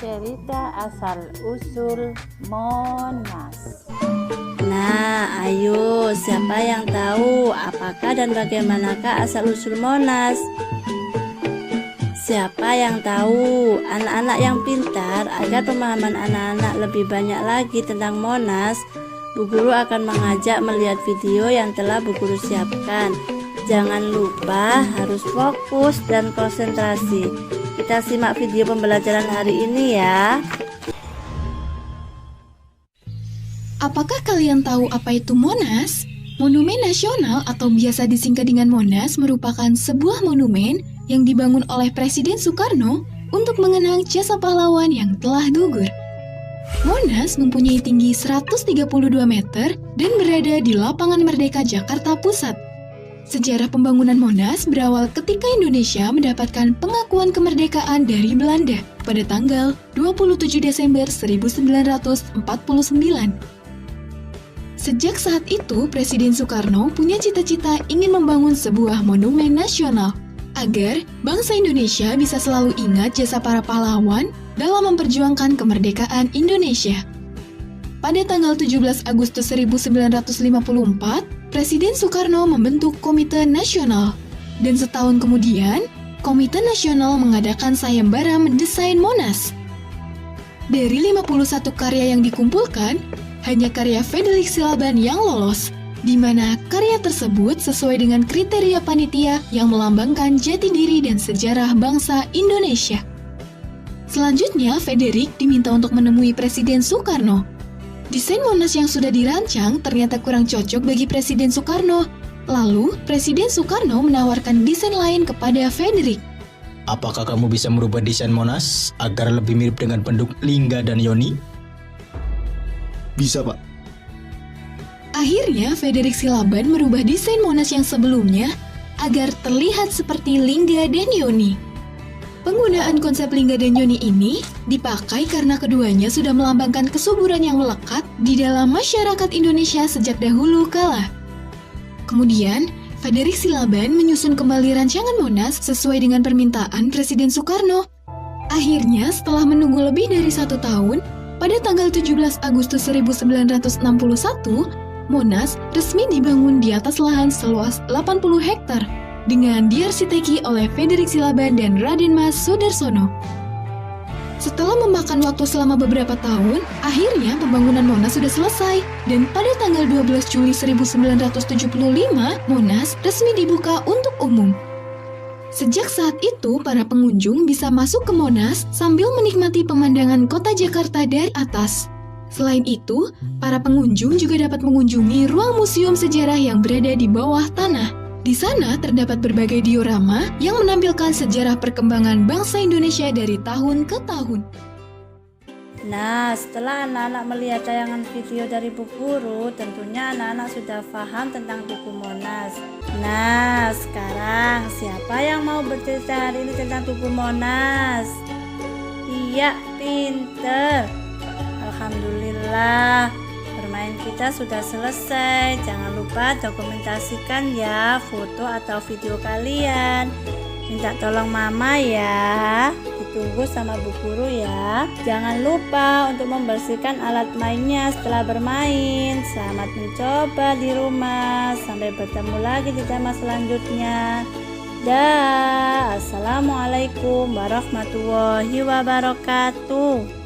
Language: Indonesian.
cerita asal-usul Monas. Nah, ayo, siapa yang tahu apakah dan bagaimanakah asal-usul Monas? Siapa yang tahu? Anak-anak yang pintar, agar pemahaman anak-anak lebih banyak lagi tentang Monas, Bu Guru akan mengajak melihat video yang telah Bu Guru siapkan. Jangan lupa harus fokus dan konsentrasi. Kita simak video pembelajaran hari ini ya. Apakah kalian tahu apa itu Monas? Monumen Nasional atau biasa disingkat dengan Monas merupakan sebuah monumen yang dibangun oleh Presiden Soekarno untuk mengenang jasa pahlawan yang telah gugur. Monas mempunyai tinggi 132 meter dan berada di Lapangan Merdeka Jakarta Pusat. Sejarah pembangunan Monas berawal ketika Indonesia mendapatkan pengakuan kemerdekaan dari Belanda pada tanggal 27 Desember 1949. Sejak saat itu, Presiden Soekarno punya cita-cita ingin membangun sebuah monumen nasional agar bangsa Indonesia bisa selalu ingat jasa para pahlawan dalam memperjuangkan kemerdekaan Indonesia. Pada tanggal 17 Agustus 1954, Presiden Soekarno membentuk Komite Nasional, dan setahun kemudian, Komite Nasional mengadakan sayembara mendesain Monas. Dari 51 karya yang dikumpulkan, hanya karya Frederick Silaban yang lolos, di mana karya tersebut sesuai dengan kriteria panitia yang melambangkan jati diri dan sejarah bangsa Indonesia. Selanjutnya, Frederick diminta untuk menemui Presiden Soekarno. Desain Monas yang sudah dirancang ternyata kurang cocok bagi Presiden Soekarno. Lalu, Presiden Soekarno menawarkan desain lain kepada Frederick. Apakah kamu bisa merubah desain Monas agar lebih mirip dengan penduduk Lingga dan Yoni? Bisa, Pak. Akhirnya, Frederick Silaban merubah desain Monas yang sebelumnya agar terlihat seperti Lingga dan Yoni. Penggunaan konsep Lingga dan Yoni ini dipakai karena keduanya sudah melambangkan kesuburan yang melekat di dalam masyarakat Indonesia sejak dahulu kala. Kemudian, Frederick Silaban menyusun kembali rancangan Monas sesuai dengan permintaan Presiden Soekarno. Akhirnya, setelah menunggu lebih dari 1 tahun, pada tanggal 17 Agustus 1961, Monas resmi dibangun di atas lahan seluas 80 hektar dengan diarsiteki oleh Frederick Silaban dan Raden Mas Sudarsono. Setelah memakan waktu selama beberapa tahun, akhirnya pembangunan Monas sudah selesai, dan pada tanggal 12 Juli 1975, Monas resmi dibuka untuk umum. Sejak saat itu, para pengunjung bisa masuk ke Monas sambil menikmati pemandangan kota Jakarta dari atas. Selain itu, para pengunjung juga dapat mengunjungi ruang museum sejarah yang berada di bawah tanah. Di sana terdapat berbagai diorama yang menampilkan sejarah perkembangan bangsa Indonesia dari tahun ke tahun. Nah, setelah anak-anak melihat tayangan video dari Bu Guru, tentunya anak-anak sudah paham tentang buku Monas. Nah, sekarang siapa yang mau bercerita hari ini tentang buku Monas? Iya, pinter. Alhamdulillah, bermain kita sudah selesai. Jangan lupa dokumentasikan ya foto atau video kalian. Minta tolong mama ya. Ditunggu sama Bu Guru ya. Jangan lupa untuk membersihkan alat mainnya setelah bermain. Selamat mencoba di rumah. Sampai bertemu lagi di tema selanjutnya. Dah. Assalamualaikum warahmatullahi wabarakatuh.